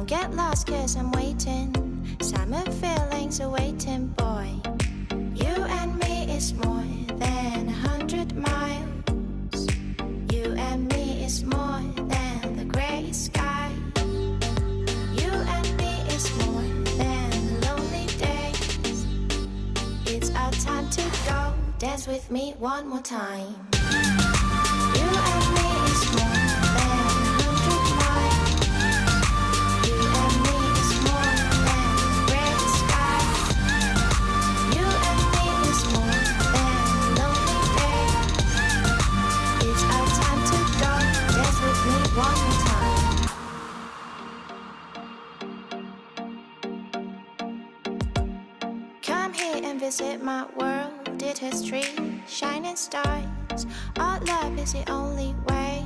get lost cause I'm waiting. Summer feelings are waiting, boy. You and me is more than 100 miles. You and me is more than the gray sky. You and me is more than the lonely days. It's our time to go. Dance with me one more time. You and me is more than 100 miles. You and me is more than the gray sky. You and me is more than lonely days. It's our time to go. Dance with me one more time. Come here and visit my world. It has trees, shining stars. Our love is the only way.